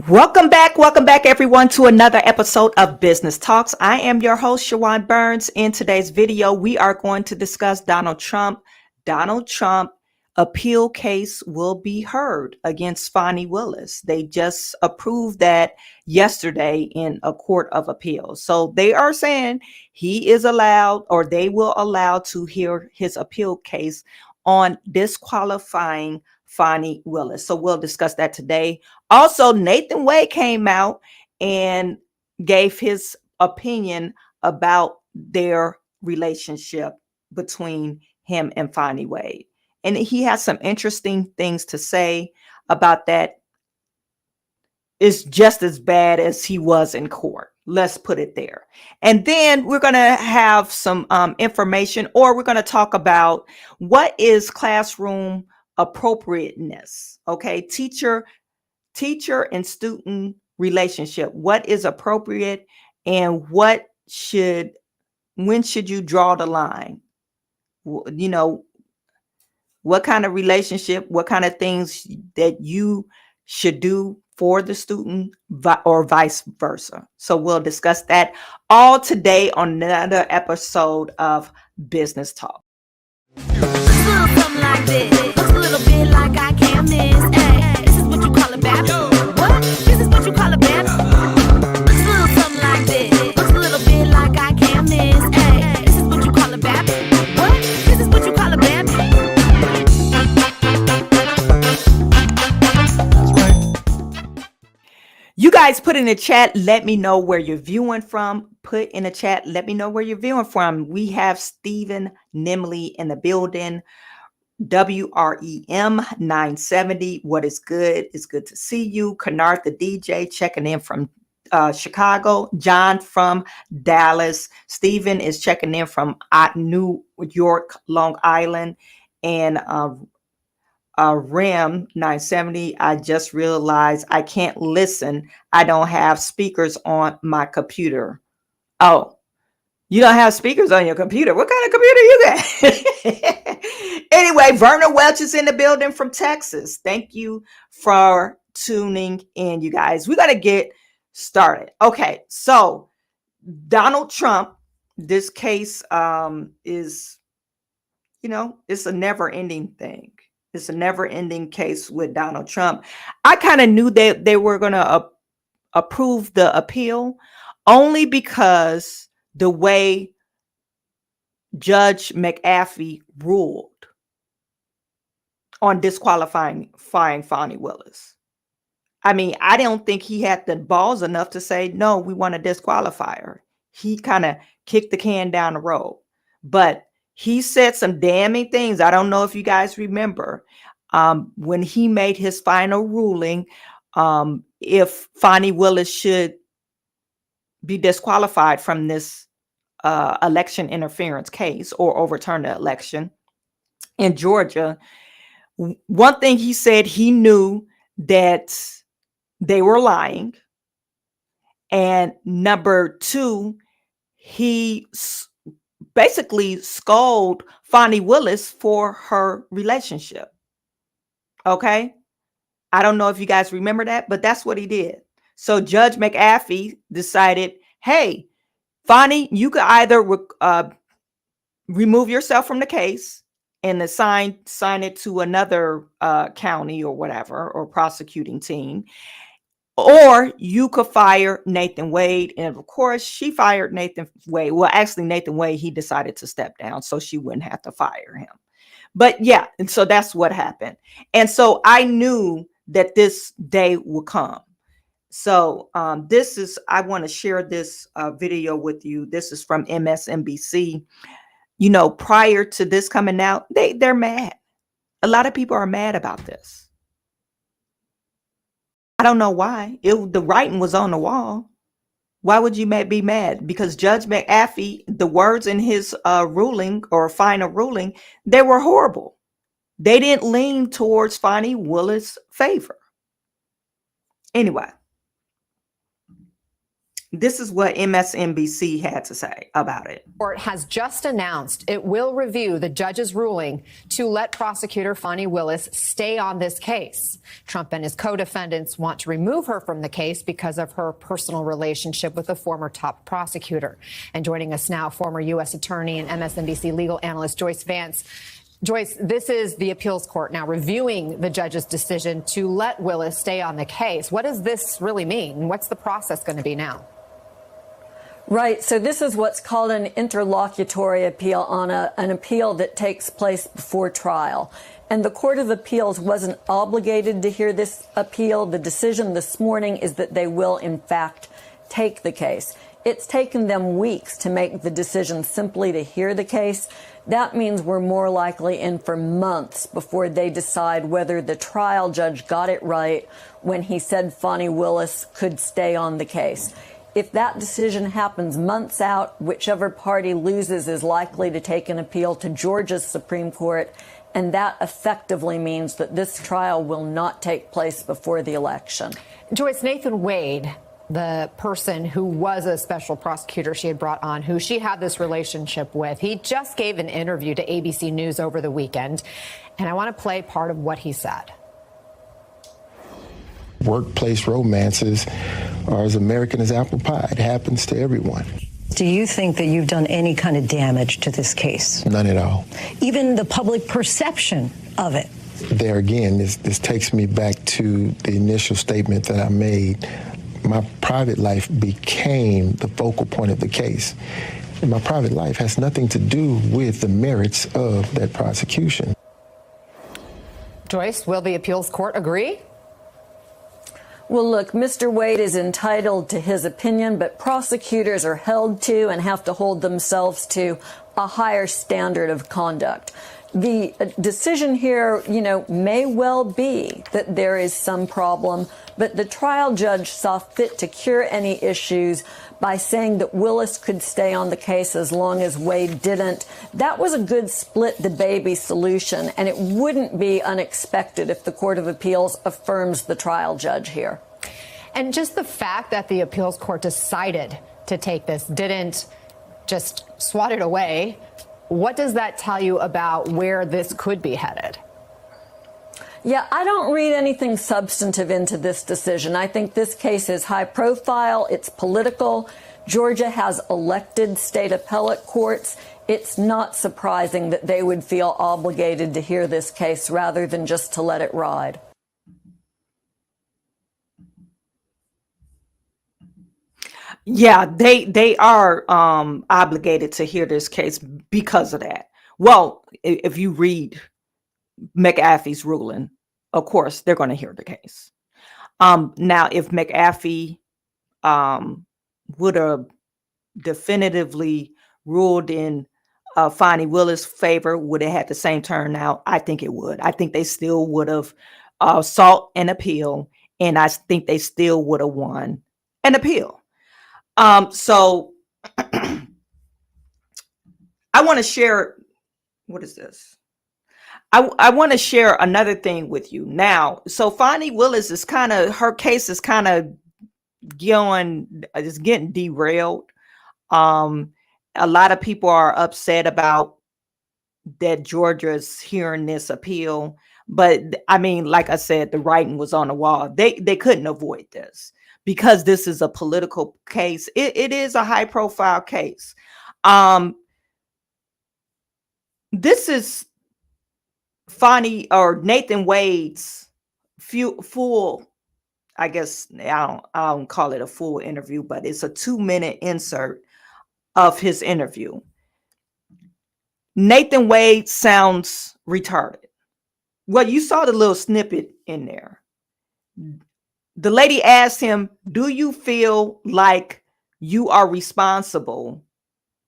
Welcome back, everyone, to another episode of Business Talks. I am your host, Chawanne Burns. In today's video, we are going to discuss Donald Trump. Donald Trump appeal case will be heard against Fani Willis. They just approved that yesterday in a court of appeals. So they are saying he is allowed, or they will allow to hear his appeal case on disqualifying Fani Willis. So we'll discuss that today. Also, Nathan Wade came out and gave his opinion about their relationship between him and Fani Wade. And he has some interesting things to say about that. It's just as bad as he was in court. Let's put it there. And then we're going to have some information, or we're going to talk about what is classroom appropriateness. Okay, teacher and student relationship. What is appropriate, and when should you draw the line? You know, what kind of relationship, what kind of things that you should do for the student or vice versa. So we'll discuss that all today on another episode of Business Talk. Something like this. Looks a little bit like I can't miss. Hey, this is what you call a bad. What? This is what you call a bad. Looks a little something like this. Looks a little bit like I can't miss. Hey, this is what you call a bad. What? This is what you call a bad. You guys put in the chat, let me know where you're viewing from. Put in the chat, let me know where you're viewing from. We have Stephen Nimley in the building. WREM 970. What is good? It's good to see you. Kennard the DJ checking in from Chicago. John from Dallas. Stephen is checking in from New York, Long Island. And Ram 970. I just realized I can't listen. I don't have speakers on my computer. Oh, you don't have speakers on your computer. What kind of computer you got? Anyway, Verna Welch is in the building from Texas. Thank you for tuning in, you guys. We got to get started. Okay, so Donald Trump, this case is, it's a never-ending thing. It's a never-ending case with Donald Trump. I kind of knew that they were going to approve the appeal only because the way Judge McAfee ruled on disqualifying Fani Willis. I mean, I don't think he had the balls enough to say, no, we want to disqualify her. He kind of kicked the can down the road. But he said some damning things. I don't know if you guys remember when he made his final ruling, if Fani Willis should be disqualified from this election interference case or overturn the election in Georgia. One thing he said, he knew that they were lying. And number two, he basically scolded Fani Willis for her relationship. Okay. I don't know if you guys remember that, but that's what he did. So Judge McAfee decided, hey, Fani, you could either remove yourself from the case and assign it to another county or whatever, or prosecuting team, or you could fire Nathan Wade. And of course, she fired Nathan Wade. Well, actually, Nathan Wade, he decided to step down so she wouldn't have to fire him. But yeah, and so that's what happened. And so I knew that this day would come. So I want to share this video with you. This is from MSNBC. Prior to this coming out, they're mad. A lot of people are mad about this. I don't know why. The writing was on the wall. Why would you be mad? Because Judge McAfee, the words in his ruling or final ruling, they were horrible. They didn't lean towards Fani Willis' favor. Anyway. This is what MSNBC had to say about it. Court has just announced it will review the judge's ruling to let prosecutor Fani Willis stay on this case. Trump and his co-defendants want to remove her from the case because of her personal relationship with a former top prosecutor. And joining us now, former U.S. attorney and MSNBC legal analyst Joyce Vance. Joyce, this is the appeals court now reviewing the judge's decision to let Willis stay on the case. What does this really mean? What's the process going to be now? Right. So this is what's called an interlocutory appeal on an appeal that takes place before trial. And the Court of Appeals wasn't obligated to hear this appeal. The decision this morning is that they will, in fact, take the case. It's taken them weeks to make the decision simply to hear the case. That means we're more likely in for months before they decide whether the trial judge got it right when he said Fani Willis could stay on the case. If that decision happens months out, whichever party loses is likely to take an appeal to Georgia's Supreme Court, and that effectively means that this trial will not take place before the election. Joyce, Nathan Wade, the person who was a special prosecutor she had brought on, who she had this relationship with, he just gave an interview to ABC News over the weekend, and I want to play part of what he said. Workplace romances are as American as apple pie. It happens to everyone. Do you think that you've done any kind of damage to this case? None at all. Even the public perception of it? There again, this takes me back to the initial statement that I made. My private life became the focal point of the case. And my private life has nothing to do with the merits of that prosecution. Joyce, will the appeals court agree? Well, look, Mr. Wade is entitled to his opinion, but prosecutors are held to and have to hold themselves to a higher standard of conduct. The decision here, may well be that there is some problem, but the trial judge saw fit to cure any issues by saying that Willis could stay on the case as long as Wade didn't. That was a good split the baby solution, and it wouldn't be unexpected if the Court of Appeals affirms the trial judge here. And just the fact that the appeals court decided to take this, didn't just swat it away, what does that tell you about where this could be headed? Yeah, I don't read anything substantive into this decision. I think this case is high profile. It's political. Georgia has elected state appellate courts. It's not surprising that they would feel obligated to hear this case rather than just to let it ride. Yeah, they are obligated to hear this case because of that. Well, if you read McAfee's ruling, of course, they're going to hear the case. Now, if McAfee would have definitively ruled in Fani Willis' favor, would it have the same turnout? I think it would. I think they still would have sought an appeal, and I think they still would have won an appeal. So I want to share, what is this? I want to share another thing with you now. So Fani Willis is her case is kind of getting derailed. A lot of people are upset about that Georgia's hearing this appeal. But I mean, like I said, the writing was on the wall. They couldn't avoid this because this is a political case. It is a high profile case. This is Nathan Wade's full, I guess I don't call it a full interview, but it's a 2-minute insert of his interview. Nathan Wade sounds retarded. Well, you saw the little snippet in there. The lady asked him, do you feel like you are responsible,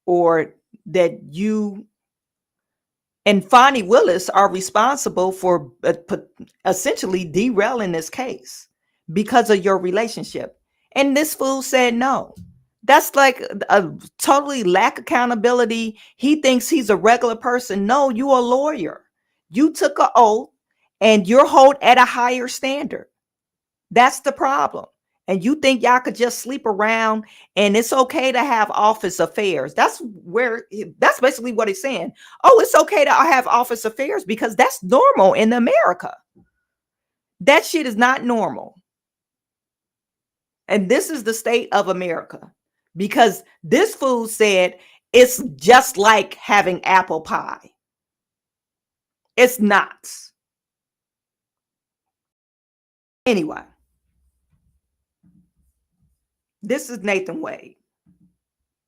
or that you and Fani Willis are responsible for essentially derailing this case because of your relationship? And this fool said no. That's like a totally lack accountability. He thinks he's a regular person. No, you a lawyer. You took an oath and you're held at a higher standard. That's the problem. And you think y'all could just sleep around and it's okay to have office affairs. That's basically what he's saying. Oh, it's okay to have office affairs because that's normal in America. That shit is not normal. And this is the state of America because this fool said it's just like having apple pie. It's not. Anyway, this is Nathan Wade.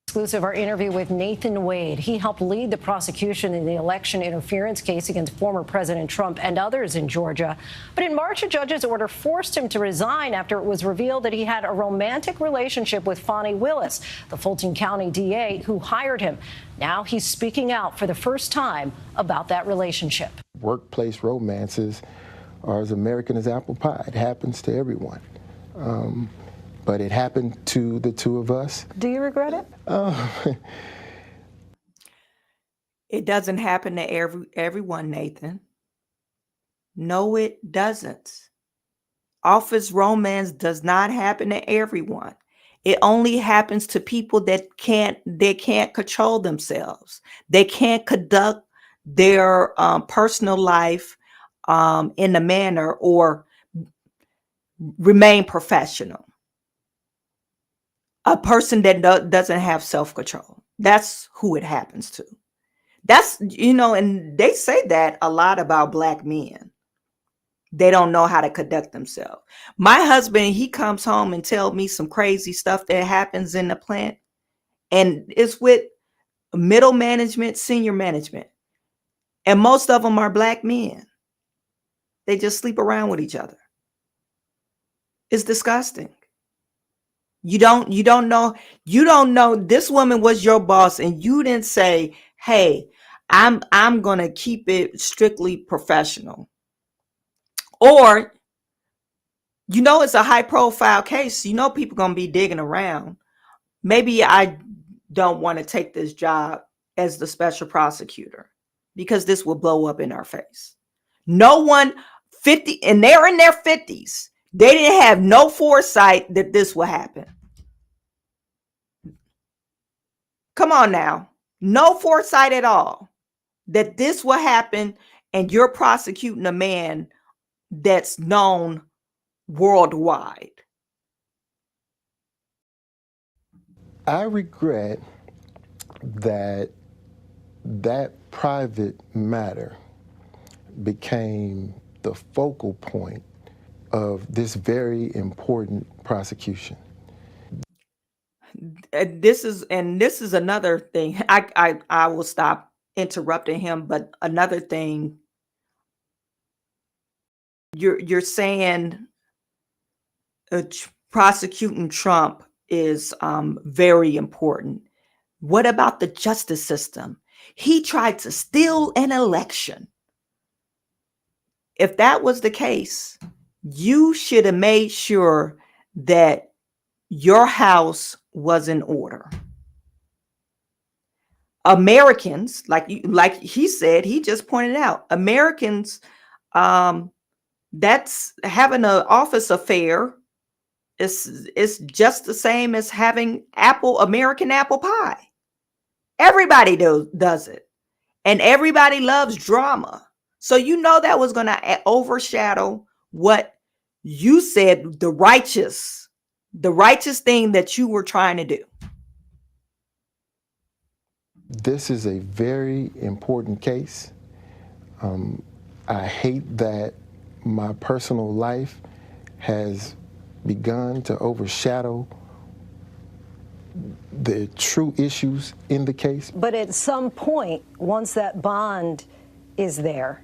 Exclusive, our interview with Nathan Wade. He helped lead the prosecution in the election interference case against former President Trump and others in Georgia. But in March, a judge's order forced him to resign after it was revealed that he had a romantic relationship with Fani Willis, the Fulton County DA who hired him. Now he's speaking out for the first time about that relationship. Workplace romances are as American as apple pie. It happens to everyone. But it happened to the two of us. Do you regret it? It doesn't happen to everyone, Nathan. No, it doesn't. Office romance does not happen to everyone. It only happens to people that can't control themselves. They can't conduct their personal life in a manner or remain professional. A person that doesn't have self-control. That's who it happens to. That's, and they say that a lot about Black men. They don't know how to conduct themselves. My husband, he comes home and tells me some crazy stuff that happens in the plant. And it's with middle management, senior management. And most of them are Black men. They just sleep around with each other. It's disgusting. You don't know this woman was your boss and you didn't say, hey, I'm going to keep it strictly professional. Or, it's a high profile case. People going to be digging around. Maybe I don't want to take this job as the special prosecutor because this will blow up in our face. No one 50, and they're in their 50s. They didn't have no foresight that this would happen. Come on now. No foresight at all that this will happen and you're prosecuting a man that's known worldwide. I regret that private matter became the focal point of this very important prosecution. This is another thing. I will stop interrupting him, but another thing, you're saying prosecuting Trump is very important. What about the justice system? He tried to steal an election. If that was the case, you should have made sure that your house was in order. Americans, like he said, he just pointed out, Americans, that's having an office affair. It's just the same as having American apple pie. Everybody does it. And everybody loves drama. So that was going to overshadow what you said, the righteous thing that you were trying to do. This is a very important case. I hate that my personal life has begun to overshadow the true issues in the case. But at some point, once that bond is there,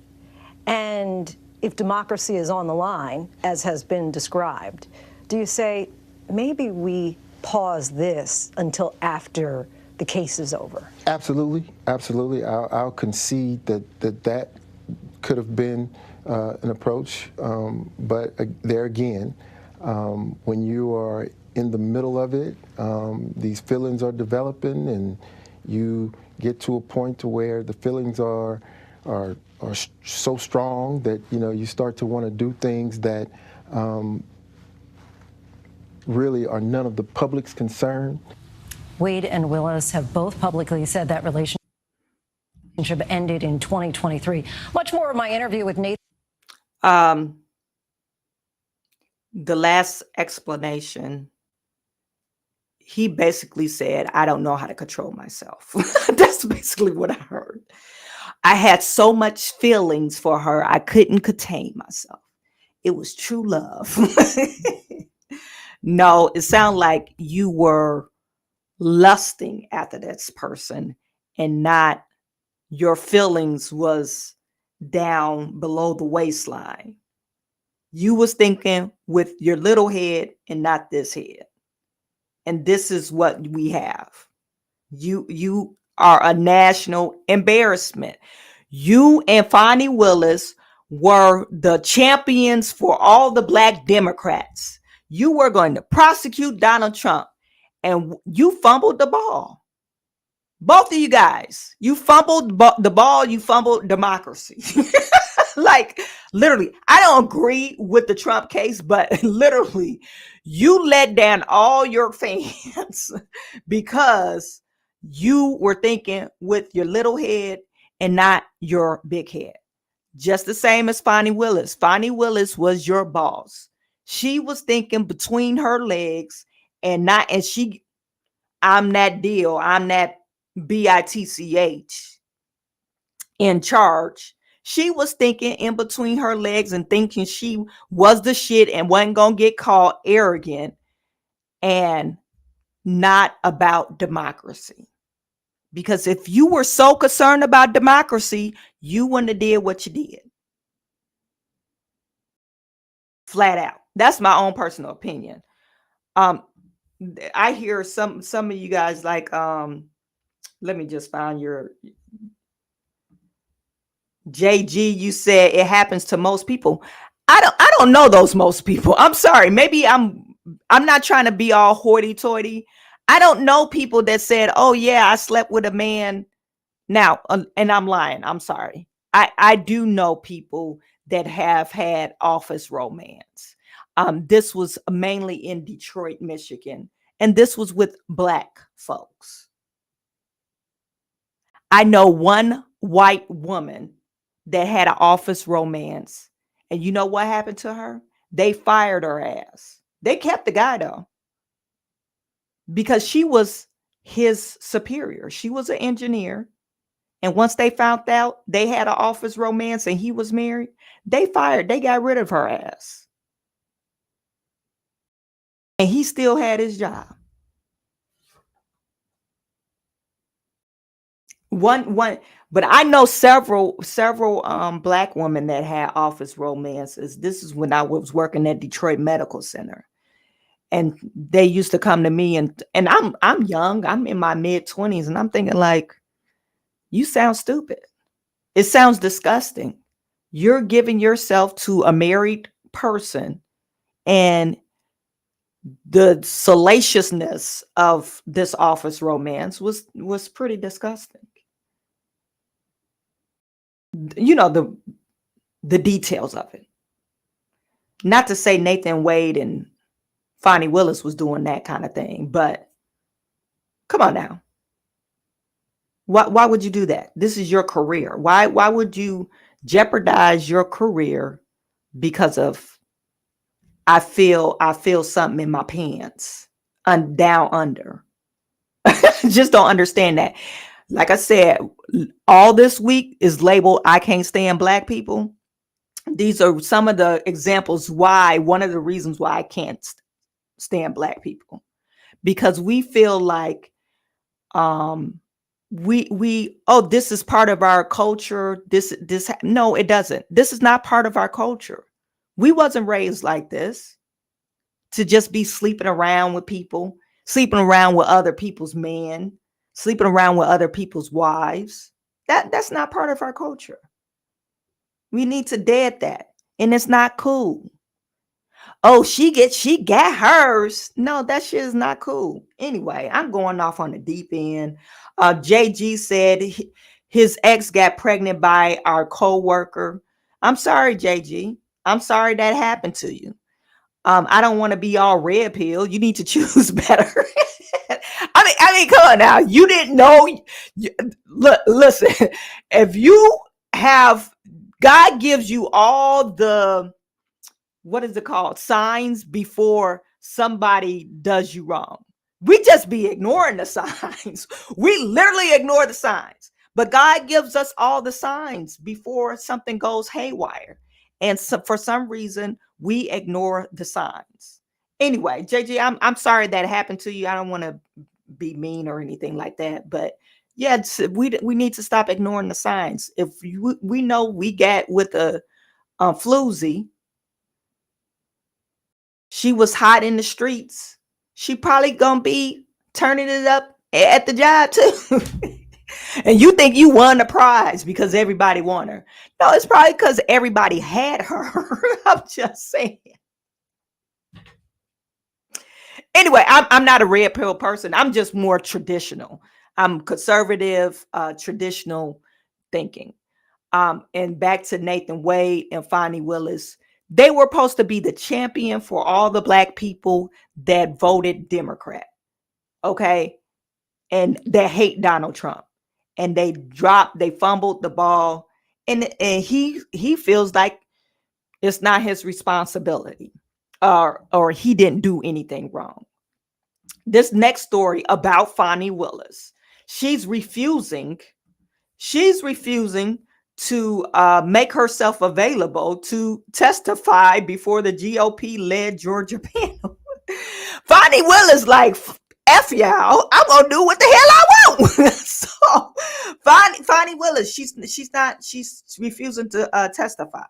and if democracy is on the line, as has been described, do you say, maybe we pause this until after the case is over? Absolutely, absolutely. I'll concede that could have been an approach, but there again, when you are in the middle of it, these feelings are developing, and you get to a point to where the feelings are so strong that you start to want to do things that really are none of the public's concern. Wade and Willis have both publicly said that relationship ended in 2023. Much more of my interview with Nathan. The last explanation, he basically said, I don't know how to control myself. That's basically what I heard. I had so much feelings for her, I couldn't contain myself. It was true love. No, it sounded like you were lusting after this person and not your feelings was down below the waistline. You was thinking with your little head and not this head. And this is what we have. You are a national embarrassment. You and Fani Willis were the champions for all the Black Democrats. You were going to prosecute Donald Trump, and you fumbled the ball. Both of you guys, you fumbled the ball, you fumbled democracy. Like, literally, I don't agree with the Trump case, but literally, you let down all your fans because you were thinking with your little head and not your big head. Just the same as Fani Willis. Fani Willis was your boss. She was thinking between her legs and I'm that deal. I'm that BITCH in charge. She was thinking in between her legs and thinking she was the shit and wasn't going to get called arrogant and not about democracy. Because if you were so concerned about democracy, you wouldn't have did what you did. Flat out. That's my own personal opinion. I hear some of you guys like, let me just find your JG. You said it happens to most people. I don't know those most people. I'm sorry. Maybe I'm not trying to be all hoity-toity. I don't know people that said, oh yeah, I slept with a man now, and I'm lying. I'm sorry. I do know people that have had office romance. This was mainly in Detroit, Michigan, and this was with Black folks. I know one white woman that had an office romance, and you know what happened to her? They fired her ass. They kept the guy though, because she was his superior. She was an engineer. And once they found out they had an office romance and he was married, they got rid of her ass. And he still had his job. But I know several Black women that had office romances. This is when I was working at Detroit Medical Center. And they used to come to me and I'm young, I'm in my mid-20s, and I'm thinking like, you sound stupid. It sounds disgusting. You're giving yourself to a married person, and the salaciousness of this office romance was pretty disgusting. You know, the details of it. Not to say Nathan Wade and Fani Willis was doing that kind of thing, but come on now. Why would you do that? This is your career. Why would you jeopardize your career because of I feel something in my pants and down under? Just don't understand that. Like I said, all this week is labeled I can't stand Black people. These are some of the examples why, one of the reasons why I can't stand Black people, because we feel like this is part of our culture. No, it doesn't. This is not part of our culture. We wasn't raised like this, to just be sleeping around with people, sleeping around with other people's men, sleeping around with other people's wives. That's not part of our culture. We need to dead that. And it's not cool. Oh, she got hers. No, that shit is not cool. Anyway, I'm going off on the deep end. JG said his ex got pregnant by our co-worker. I'm sorry, JG. I'm sorry that happened to you. I don't want to be all red pill. You need to choose better. I mean, come on now. You didn't know. Look, listen. If you have, God gives you all the, what is it called, signs before somebody does you wrong. We just be ignoring the signs. We literally ignore the signs. But God gives us all the signs before something goes haywire. And so for some reason, we ignore the signs. Anyway, JJ, I'm sorry that happened to you. I don't want to be mean or anything like that. But yeah, we need to stop ignoring the signs. If we know we got with a floozy, she was hot in the streets, she probably gonna be turning it up at the job too. And you think you won the prize because everybody won her. No, it's probably because everybody had her. I'm just saying. Anyway, I'm not a red pill person. I'm just more traditional. I'm conservative, traditional thinking. And back to Nathan Wade and Fani Willis. They were supposed to be the champion for all the Black people that voted Democrat. Okay. And that hate Donald Trump. And they fumbled the ball. And he feels like it's not his responsibility, or he didn't do anything wrong. This next story about Fani Willis. She's refusing to make herself available to testify before the GOP-led Georgia panel. Fani Willis like, F y'all, I'm gonna do what the hell I want. So Fani Willis, she's refusing to testify.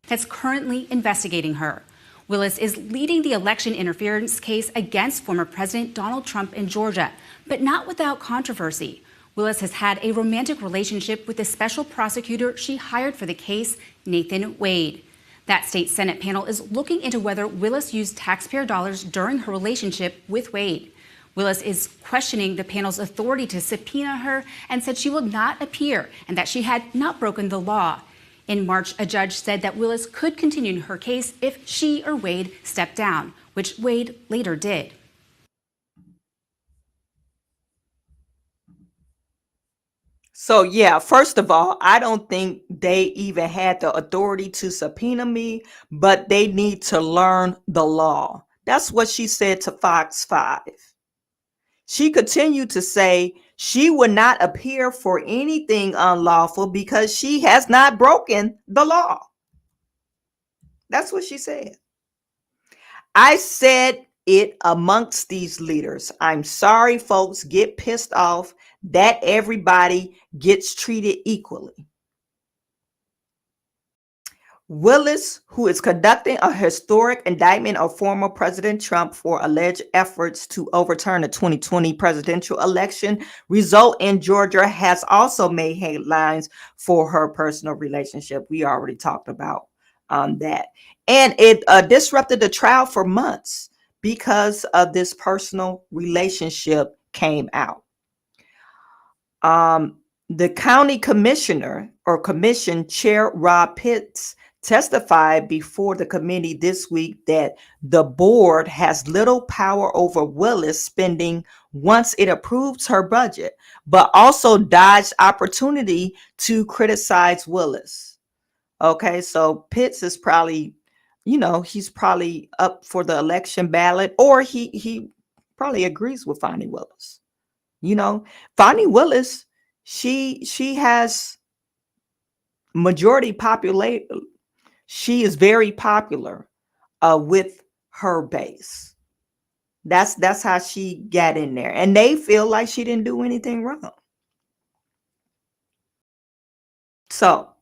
That's currently investigating her. Willis is leading the election interference case against former President Donald Trump in Georgia, but not without controversy. Willis has had a romantic relationship with the special prosecutor she hired for the case, Nathan Wade. That state Senate panel is looking into whether Willis used taxpayer dollars during her relationship with Wade. Willis is questioning the panel's authority to subpoena her and said she will not appear and that she had not broken the law. In March, a judge said that Willis could continue her case if she or Wade stepped down, which Wade later did. So yeah, first of all, I don't think they even had the authority to subpoena me, but they need to learn the law. That's what she said to Fox 5. She continued to say she would not appear for anything unlawful because she has not broken the law. That's what she said. I said it amongst these leaders. I'm sorry, folks get pissed off that everybody gets treated equally. Willis, who is conducting a historic indictment of former President Trump for alleged efforts to overturn the 2020 presidential election result in Georgia, has also made headlines for her personal relationship. We already talked about that. And it disrupted the trial for months because of this personal relationship came out. The county commissioner or commission chair, Rob Pitts, testified before the committee this week that the board has little power over Willis spending once it approves her budget, but also dodged opportunity to criticize Willis. Okay, so Pitts is probably, he's probably up for the election ballot, or he probably agrees with Fani Willis. Fani Willis, she has majority populate. She is very popular with her base. That's how she got in there, and they feel like she didn't do anything wrong. So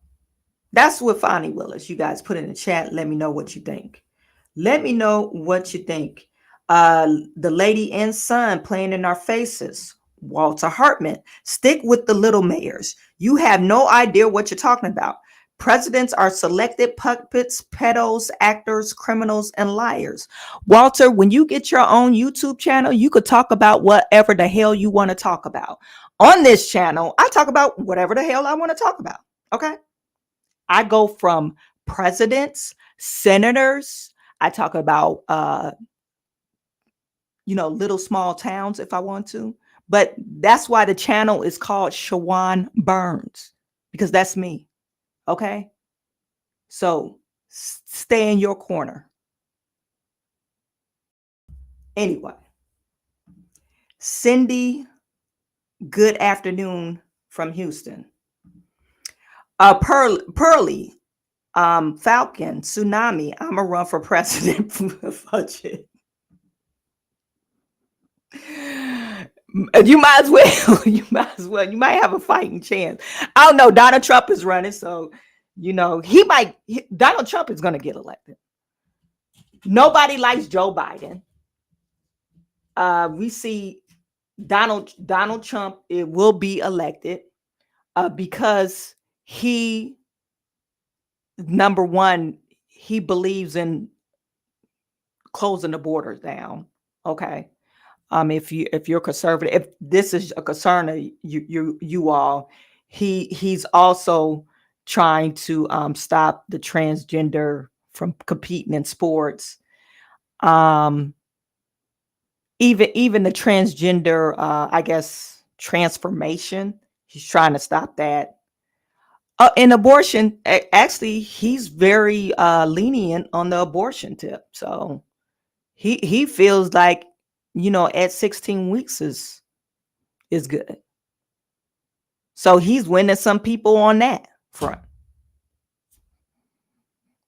that's what Fani Willis. You guys put in the chat. Let me know what you think. Let me know what you think. The lady and son playing in our faces. Walter Hartman, stick with the little mayors. You have no idea what you're talking about. Presidents are selected puppets, pedos, actors, criminals, and liars. Walter, when you get your own YouTube channel, you could talk about whatever the hell you want to talk about. On this channel, I talk about whatever the hell I want to talk about. Okay? I go from presidents senators. I talk about, little small towns if I want to. But that's why the channel is called Chawanne Burns, because that's me. Okay. So stay in your corner. Anyway, Cindy, good afternoon from Houston. Pearly, Falcon, Tsunami, I'm a run for president. Fudge it. You might as well. You might have a fighting chance. I don't know. Donald Trump is running, so Donald Trump is going to get elected. Nobody likes Joe Biden. We see Donald Trump, it will be elected because he, number one, he believes in closing the borders down. Okay. If you're conservative, if this is a concern of you all, he's also trying to stop the transgender from competing in sports. Even the transgender, I guess, transformation, he's trying to stop that. In abortion, actually, he's very lenient on the abortion tip. So he feels like, at 16 weeks is good. So he's winning some people on that front.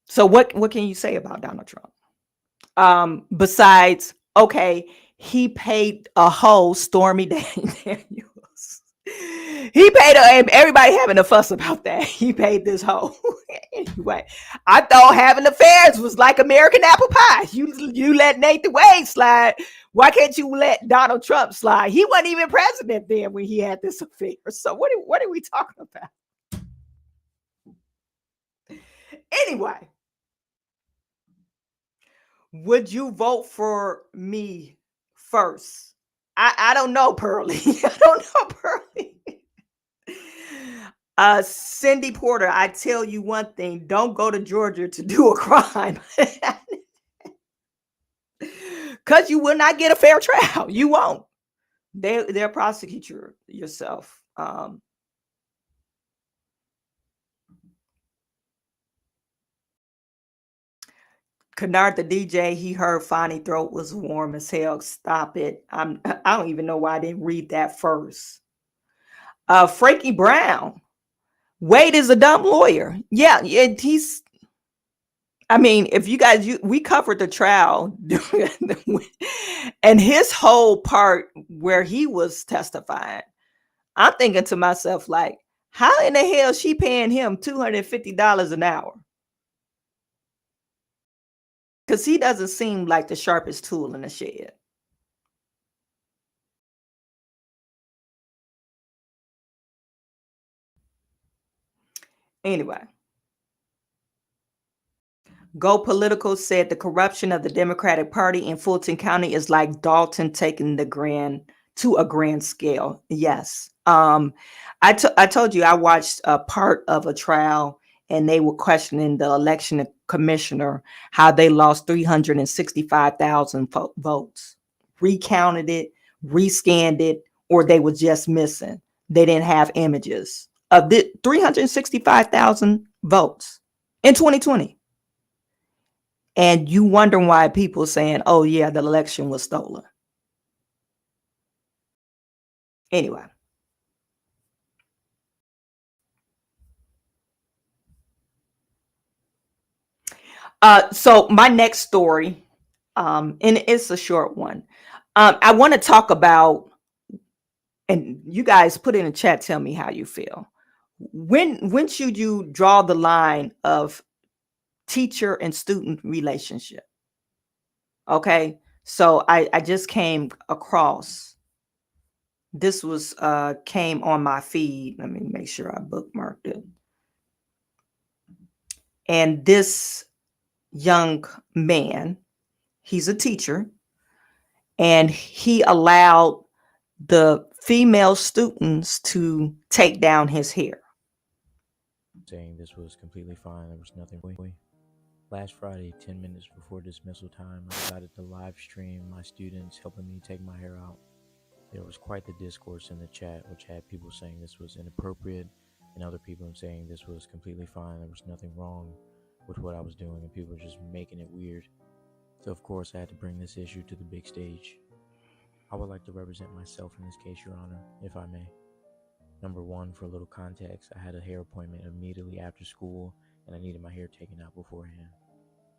So what can you say about Donald Trump? Besides, okay, he paid a hoe, Stormy Daniels. He paid everybody having a fuss about that. He paid this hoe. Anyway, I thought having affairs was like American apple pie. You let Nathan Wade slide. Why can't you let Donald Trump slide? He wasn't even president then when he had this affair. So what are we talking about? Anyway, would you vote for me first? I don't know, Pearly. I don't know, Pearly. Cindy Porter, I tell you one thing, don't go to Georgia to do a crime. Because you will not get a fair trial. You won't. They'll prosecute yourself. Kennard the DJ, he heard Fani throat was warm as hell. Stop it. I don't even know why I didn't read that first. Frankie Brown. Wade is a dumb lawyer. Yeah, he's. I mean, if you guys, we covered the trial, and his whole part where he was testifying, I'm thinking to myself, like, how in the hell is she paying him $250 an hour? Because he doesn't seem like the sharpest tool in the shed. Anyway. Go Political said the corruption of the Democratic Party in Fulton County is like Dalton taking to a grand scale. Yes. I told you I watched a part of a trial and they were questioning the election commissioner, how they lost 365,000 votes, recounted it, rescanned it, or they were just missing. They didn't have images of the 365,000 votes in 2020. And you wonder why people saying, oh, yeah, the election was stolen. Anyway. So my next story, and it's a short one. I want to talk about, and you guys put in the chat, tell me how you feel. When should you draw the line of teacher and student relationship? Okay, so I just came across, this was came on my feed. Let me make sure I bookmarked it. And this young man, he's a teacher, and he allowed the female students to take down his hair. Saying this was completely fine. There was nothing. Last Friday, 10 minutes before dismissal time, I decided to live stream my students helping me take my hair out. There was quite the discourse in the chat, which had people saying this was inappropriate and other people saying this was completely fine. There was nothing wrong with what I was doing, and people were just making it weird. So of course I had to bring this issue to the big stage. I would like to represent myself in this case, Your Honor, if I may. Number one, for a little context, I had a hair appointment immediately after school, and I needed my hair taken out beforehand.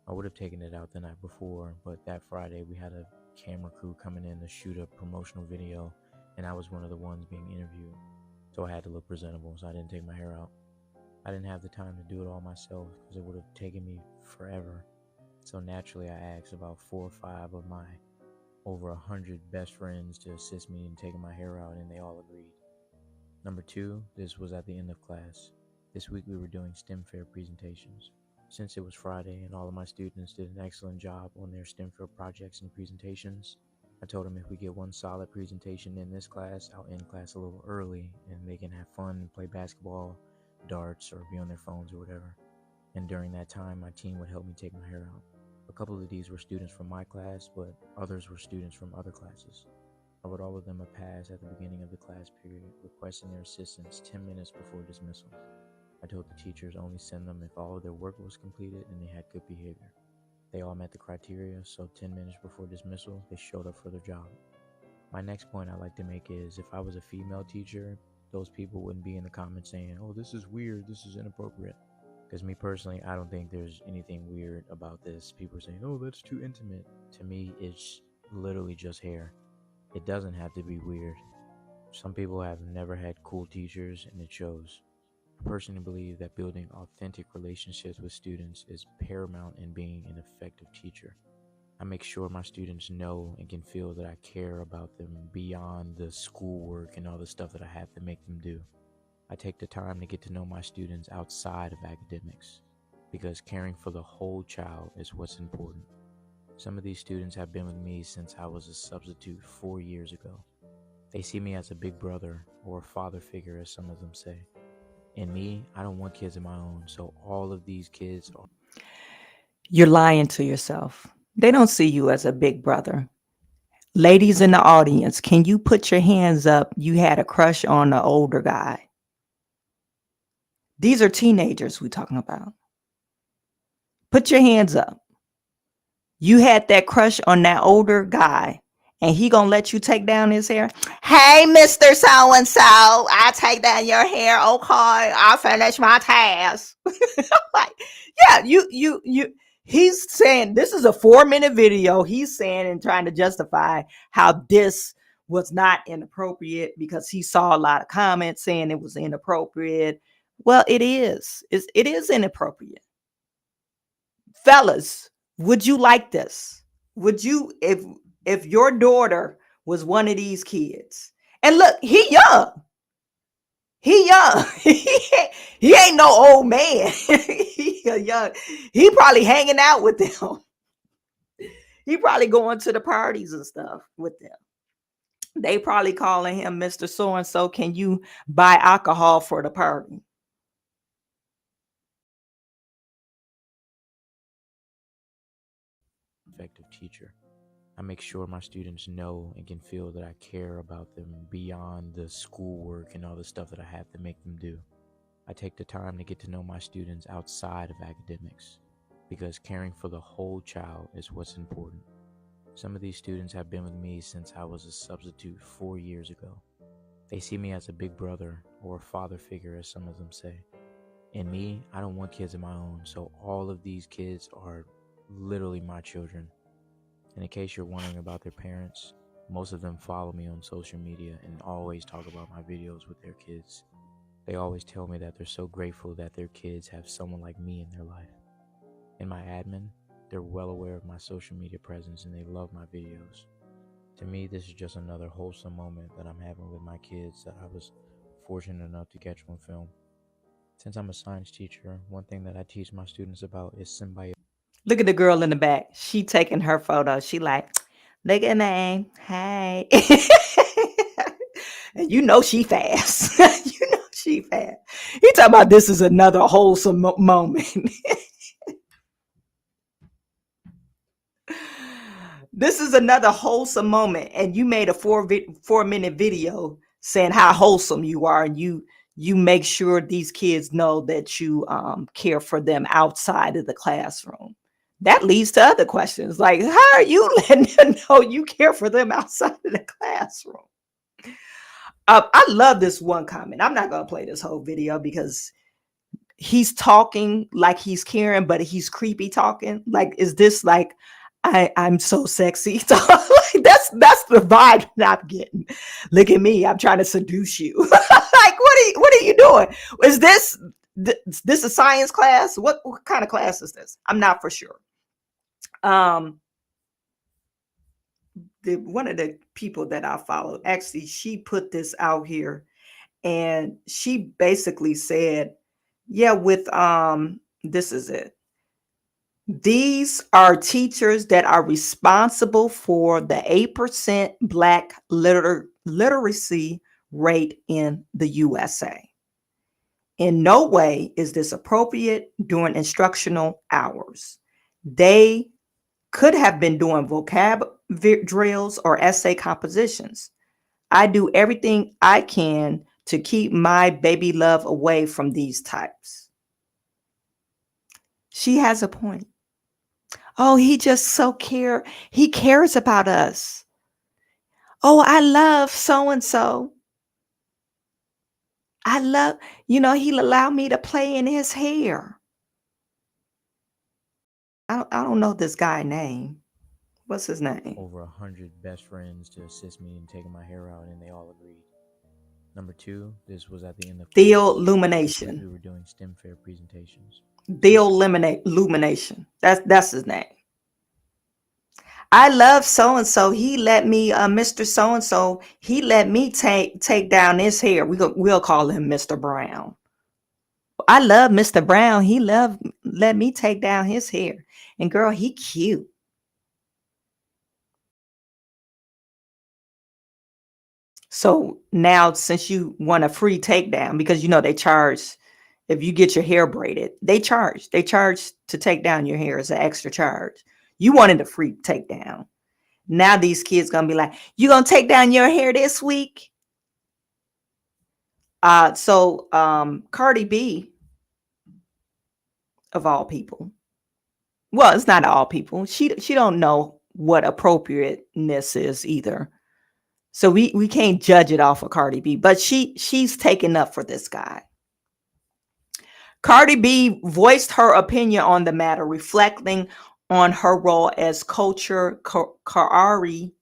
I would have taken it out the night before, but that Friday we had a camera crew coming in to shoot a promotional video, and I was one of the ones being interviewed. So I had to look presentable, so I didn't take my hair out. I didn't have the time to do it all myself because it would have taken me forever. So naturally I asked about 4 or 5 of my over 100 best friends to assist me in taking my hair out, and they all agreed. Number two, this was at the end of class. This week we were doing STEM fair presentations. Since it was Friday and all of my students did an excellent job on their STEM fair projects and presentations, I told them if we get one solid presentation in this class, I'll end class a little early and they can have fun and play basketball, darts, or be on their phones or whatever. And during that time, my team would help me take my hair out. A couple of these were students from my class, but others were students from other classes. I would offer them a pass at the beginning of the class period, requesting their assistance 10 minutes before dismissal. I told the teachers only send them if all of their work was completed and they had good behavior. They all met the criteria, so 10 minutes before dismissal, they showed up for their job. My next point I'd like to make is if I was a female teacher, those people wouldn't be in the comments saying, oh, this is weird, this is inappropriate. Because me personally, I don't think there's anything weird about this. People are saying, oh, that's too intimate. To me, it's literally just hair. It doesn't have to be weird. Some people have never had cool teachers, and it shows. I personally believe that building authentic relationships with students is paramount in being an effective teacher. I make sure my students know and can feel that I care about them beyond the schoolwork and all the stuff that I have to make them do. I take the time to get to know my students outside of academics, because caring for the whole child is what's important. Some of these students have been with me since I was a substitute 4 years ago. They see me as a big brother or a father figure, as some of them say. And me, I don't want kids of my own, so all of these kids are... You're lying to yourself. They don't see you as a big brother. Ladies in the audience, can you put your hands up? You had a crush on an older guy. These are teenagers we're talking about. Put your hands up. You had that crush on that older guy, and he gonna let you take down his hair? Hey, Mr. So-and-so, I take down your hair. Okay, I'll finish my task. Like, yeah, he's saying this is a 4-minute video. He's saying and trying to justify how this was not inappropriate because he saw a lot of comments saying it was inappropriate. Well, it is. It is inappropriate. Fellas, would you like this? Would you, if your daughter was one of these kids? And look, he young. He young. He ain't no old man. He young. He probably hanging out with them. He probably going to the parties and stuff with them. They probably calling him Mr. So-and-so. Can you buy alcohol for the party? Effective teacher. I make sure my students know and can feel that I care about them beyond the schoolwork and all the stuff that I have to make them do. I take the time to get to know my students outside of academics, because caring for the whole child is what's important. Some of these students have been with me since I was a substitute 4 years ago. They see me as a big brother or a father figure, as some of them say. And me, I don't want kids of my own, so all of these kids are literally my children. And in case you're wondering about their parents, most of them follow me on social media and always talk about my videos with their kids. They always tell me that they're so grateful that their kids have someone like me in their life. In my admin, they're well aware of my social media presence and they love my videos. To me, this is just another wholesome moment that I'm having with my kids that I was fortunate enough to catch on film. Since I'm a science teacher, one thing that I teach my students about is symbiosis. Look at the girl in the back. She taking her photo. She like, look at me. Hey. And you know she fast. You know she fast. He talking about this is another wholesome moment. This is another wholesome moment, and you made a 4-minute video saying how wholesome you are, and you make sure these kids know that you care for them outside of the classroom. That leads to other questions like, how are you letting them know you care for them outside of the classroom? I love this one comment. I'm not going to play this whole video because he's talking like he's caring, but he's creepy talking. Like, is this like, I'm so sexy? Like, that's the vibe that I'm getting. Look at me, I'm trying to seduce you. Like, what are you doing? Is this a science class? What kind of class is this? I'm not for sure. One of the people that I follow, actually, she put this out here, and she basically said, yeah, with this is it. These are teachers that are responsible for the 8% Black literacy rate in the USA. In no way is this appropriate during instructional hours. They could have been doing vocab drills or essay compositions. I do everything I can to keep my baby love away from these types. She has a point. Oh, he just he cares about us. Oh, I love so-and-so. I love, he'll allow me to play in his hair. I don't know this guy's name. What's his name? Over 100 best friends to assist me in taking my hair out, and they all agreed. Number 2, this was at the end of Theo class. Lumination. We were doing STEM fair presentations. Theo Lumination. That's his name. I love so-and-so. He let me, Mr. So-and-so, he let me take down his hair. We'll call him Mr. Brown. I love Mr. Brown. He let me take down his hair. And girl, he cute. So now, since you want a free takedown, because they charge, if you get your hair braided, they charge to take down your hair as an extra charge. You wanted a free takedown. Now these kids gonna be like, you gonna take down your hair this week? So Cardi B, of all people, well, it's not all people. She don't know what appropriateness is either. So we can't judge it off of Cardi B, but she's taken up for this guy. Cardi B voiced her opinion on the matter, reflecting on her role as culture Kari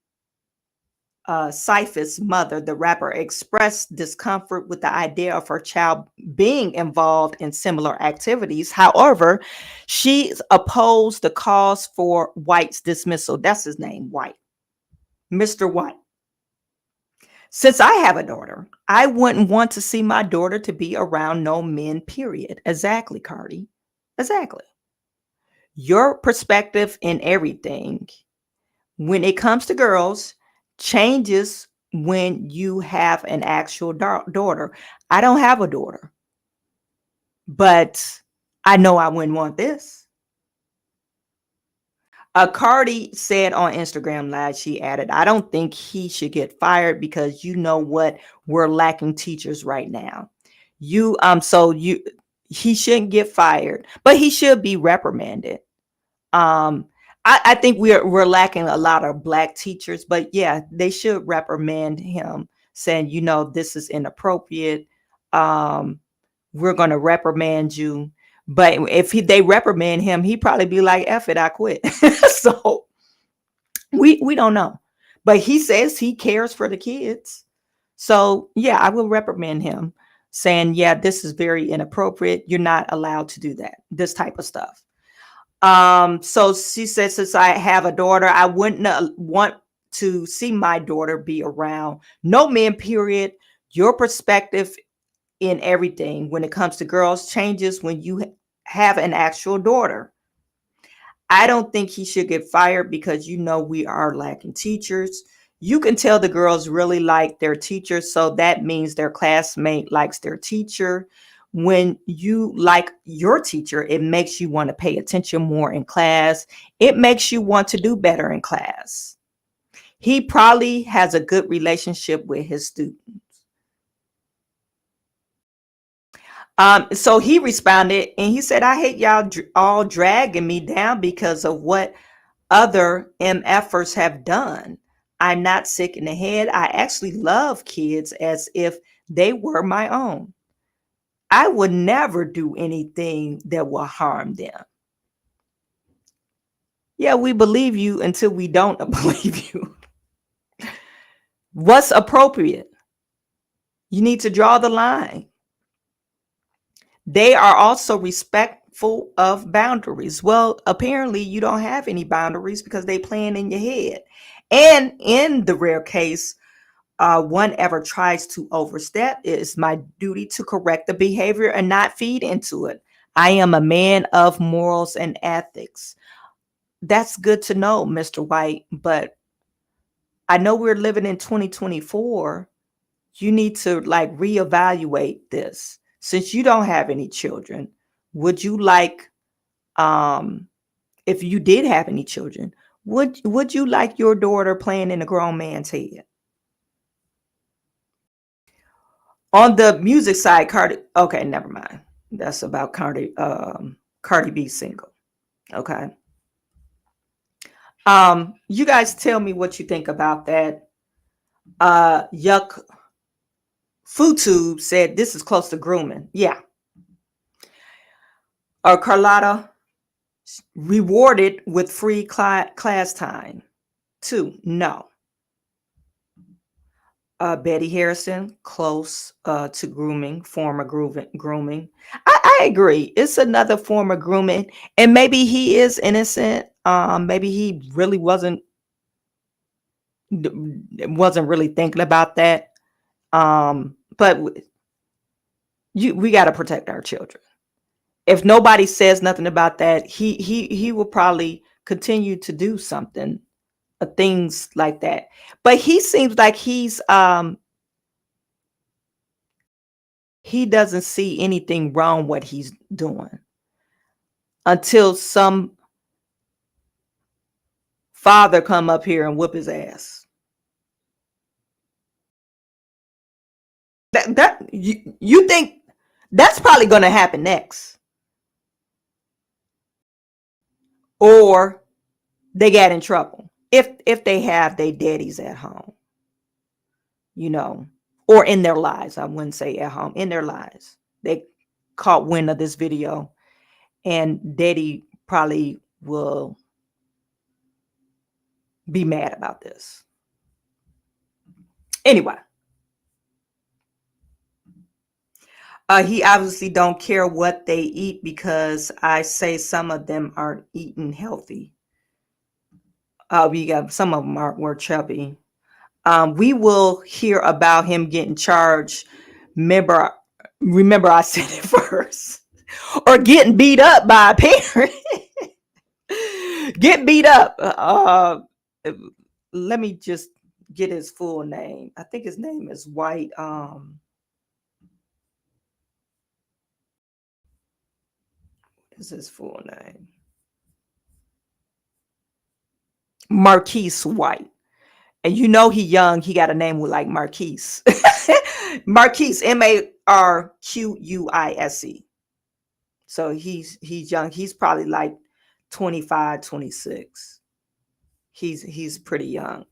Cypher's mother. The rapper expressed discomfort with the idea of her child being involved in similar activities. However, she opposed the cause for White's dismissal. That's his name, White. Mr. White. Since I have a daughter, I wouldn't want to see my daughter to be around no men, period. Exactly, Cardi. Exactly. Your perspective in everything, when it comes to girls, changes when you have an actual daughter. I don't have a daughter, but I know I wouldn't want this. Cardi said on Instagram Live, she added, I don't think he should get fired because you know what? We're lacking teachers right now. He shouldn't get fired, but he should be reprimanded. I think we're lacking a lot of Black teachers, but yeah, they should reprimand him, saying, this is inappropriate. We're going to reprimand you. But if they reprimand him, he'd probably be like, F it, I quit. So we don't know. But he says he cares for the kids. So yeah, I will reprimand him, saying, yeah, this is very inappropriate. You're not allowed to do that, this type of stuff. So she said, since I have a daughter, I wouldn't want to see my daughter be around no men, period. Your perspective in everything when it comes to girls changes when you have an actual daughter. I don't think he should get fired because we are lacking teachers. You can tell the girls really like their teacher, so that means their classmate likes their teacher. when you like your teacher, it makes you want to pay attention more in class. It makes you want to do better in class. He probably has a good relationship with his students. So he responded and he said, I hate y'all all dragging me down because of what other MFers have done. I'm not sick in the head. I actually love kids as if they were my own. I would never do anything that will harm them. Yeah, we believe you until we don't believe you. What's appropriate? You need to draw the line. They are also respectful of boundaries. Well, apparently you don't have any boundaries because they playing in your head. And in the rare case, one ever tries to overstep, it is my duty to correct the behavior and not feed into it. I am a man of morals and ethics. That's good to know, Mr. White, but I know we're living in 2024. You need to like reevaluate this. Since you don't have any children, would you like, if you did have any children, would you like your daughter playing in a grown man's head? On the music side, Cardi, okay, never mind. That's about Cardi B single. Okay. You guys tell me what you think about that. Yuck FooTube said this is close to grooming. Yeah. Carlotta rewarded with free class time. 2, no. Betty Harrison, close to grooming, form of grooming. I agree. It's another form of grooming. And maybe he is innocent. Maybe he really wasn't really thinking about that. But we got to protect our children. If nobody says nothing about that, he will probably continue to do something, things like that. But he seems like he doesn't see anything wrong what he's doing until some father come up here and whip his ass. That you think that's probably going to happen next, or they got in trouble if they have their daddies at home, or in their lives. I wouldn't say at home, in their lives. They caught wind of this video, and daddy probably will be mad about this. Anyway, he obviously don't care what they eat because I say some of them aren't eating healthy. We got some of them were chubby. We will hear about him getting charged. Remember I said it first. Or getting beat up by a parent. Get beat up. Let me just get his full name. I think his name is White. What is his full name? Marquise White. And he young. He got a name with like Marquise. Marquise, Marquise. So he's young. He's probably like 25, 26. He's pretty young.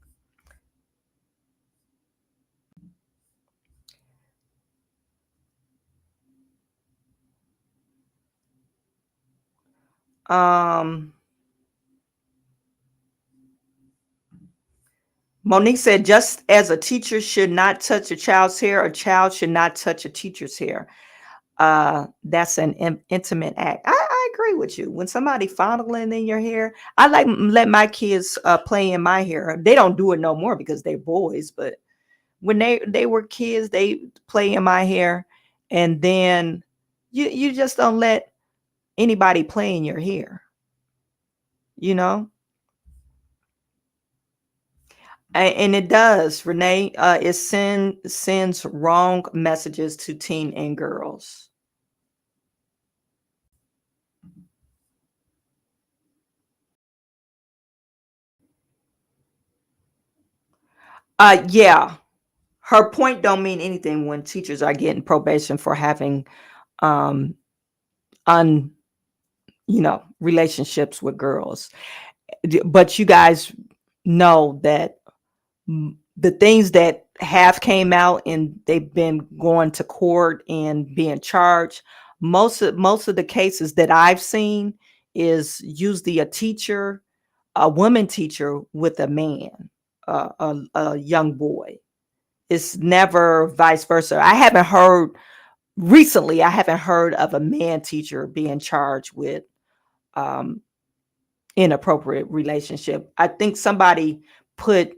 Monique said, just as a teacher should not touch a child's hair, a child should not touch a teacher's hair. That's an intimate act. I agree with you. When somebody fondling in your hair, I like let my kids play in my hair. They don't do it no more because they're boys, but when they were kids, they play in my hair, and then you just don't let anybody play in your hair, And it does, Renee. It sends wrong messages to teen and girls. Yeah, her point don't mean anything when teachers are getting probation for having um un relationships with girls. But you guys know that the things that have came out and they've been going to court and being charged, most of the cases that I've seen is usually a woman teacher with a man, a young boy. It's never vice versa. I haven't heard of a man teacher being charged with um, inappropriate relationship. I think somebody put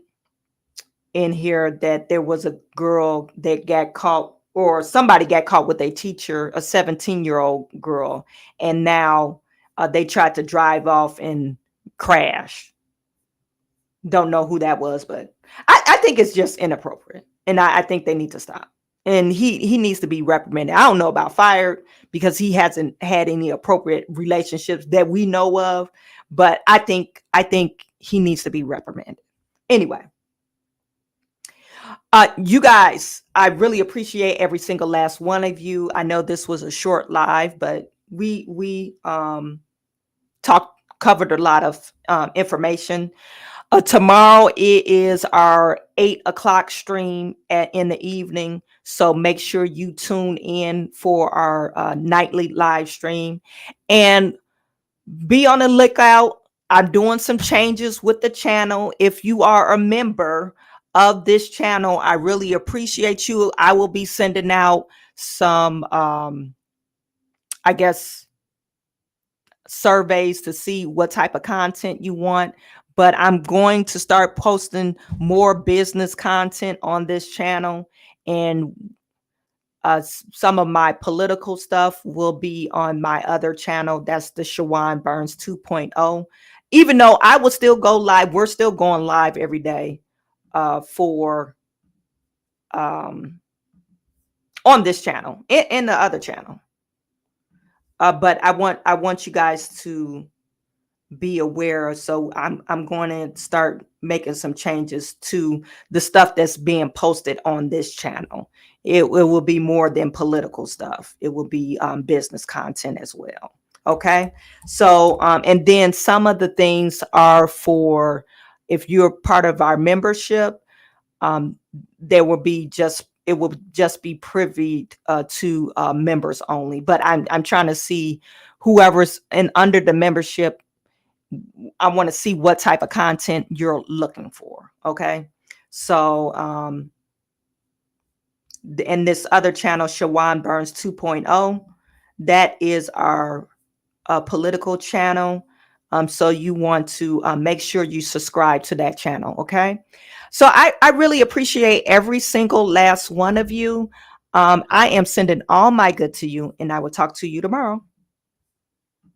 in here that there was a girl that got caught, or somebody got caught with a teacher, a 17-year-old girl, and now they tried to drive off and crash. Don't know who that was, but I think it's just inappropriate, and I think they need to stop. And he needs to be reprimanded. I don't know about fired because he hasn't had any appropriate relationships that we know of, but I think he needs to be reprimanded. Anyway, you guys, I really appreciate every single last one of you. I know this was a short live, but we covered a lot of information. Tomorrow it is our 8 o'clock stream in the evening. So make sure you tune in for our nightly live stream and be on the lookout. I'm doing some changes with the channel. If you are a member of this channel, I really appreciate you. I will be sending out some, I guess, surveys to see what type of content you want. But I'm going to start posting more business content on this channel, and some of my political stuff will be on my other channel. That's the Chawanne Burns 2.0. Even though I will still go live, we're still going live every day for on this channel and the other channel. But I want you guys to be aware. So I'm going to start making some changes to the stuff that's being posted on this channel. It will be more than political stuff. It will be business content as well. Okay. So and then some of the things are for, if you're part of our membership, there will be it will just be privy to members only. But I'm trying to see whoever's under the membership. I want to see what type of content you're looking for. Okay. So, and this other channel, Chawanne Burns 2.0, that is our political channel. So you want to make sure you subscribe to that channel. Okay. So I really appreciate every single last one of you. I am sending all my good to you, and I will talk to you tomorrow.